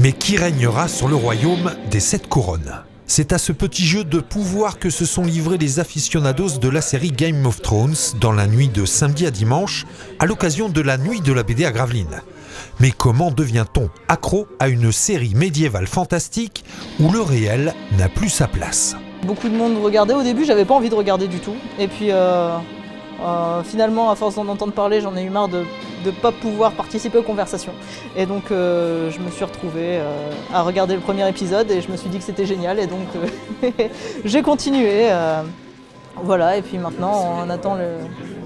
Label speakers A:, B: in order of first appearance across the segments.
A: Mais qui régnera sur le royaume des 7 couronnes? C'est à ce petit jeu de pouvoir que se sont livrés les aficionados de la série Game of Thrones dans la nuit de samedi à dimanche, à l'occasion de la nuit de la BD à Gravelines. Mais comment devient-on accro à une série médiévale fantastique où le réel n'a plus sa place?
B: Beaucoup de monde regardait. Au début, j'avais pas envie de regarder du tout. Et puis finalement, à force d'en entendre parler, j'en ai eu marre de ne pas pouvoir participer aux conversations. Et donc je me suis retrouvée à regarder le premier épisode et je me suis dit que c'était génial. Et donc j'ai continué. Voilà, et puis maintenant on attend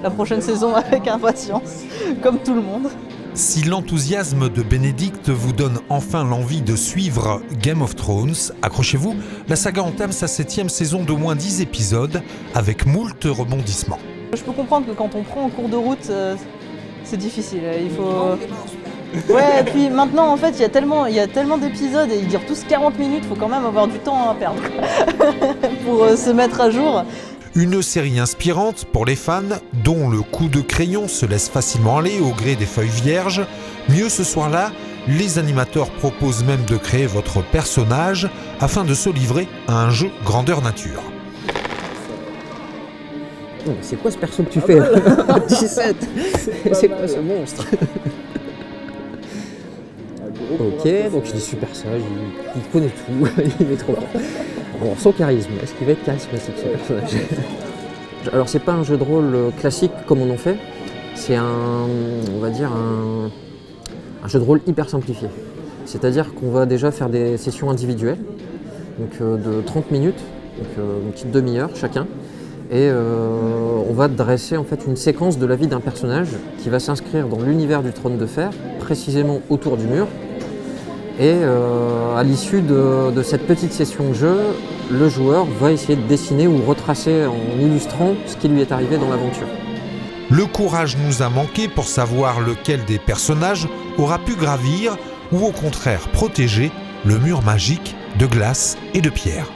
B: la prochaine saison avec impatience, comme tout le monde.
A: Si l'enthousiasme de Bénédicte vous donne enfin l'envie de suivre Game of Thrones, accrochez-vous, la saga entame sa 7e saison d'au moins 10 épisodes avec moult rebondissements.
B: Je peux comprendre que quand on prend en cours de route, c'est difficile. Il faut... Ouais, et puis maintenant en fait il y a tellement d'épisodes et ils durent tous 40 minutes, il faut quand même avoir du temps à perdre pour se mettre à jour.
A: Une série inspirante pour les fans, dont le coup de crayon se laisse facilement aller au gré des feuilles vierges. Mieux, ce soir-là, les animateurs proposent même de créer votre personnage afin de se livrer à un jeu grandeur nature.
C: C'est quoi ce perso que tu fais là 17. C'est quoi ce monstre? Ok, donc il est super sage, il connaît tout, il est trop fort. Bon, son charisme, est-ce qu'il va être charismatique ce personnage? Alors c'est pas un jeu de rôle classique comme on en fait, c'est on va dire un jeu de rôle hyper simplifié. C'est-à-dire qu'on va déjà faire des sessions individuelles, donc de 30 minutes, donc une petite demi-heure chacun, et on va dresser en fait une séquence de la vie d'un personnage qui va s'inscrire dans l'univers du Trône de Fer, précisément autour du mur. Et à l'issue de cette petite session de jeu, le joueur va essayer de dessiner ou retracer en illustrant ce qui lui est arrivé dans l'aventure.
A: Le courage nous a manqué pour savoir lequel des personnages aura pu gravir ou au contraire protéger le mur magique de glace et de pierre.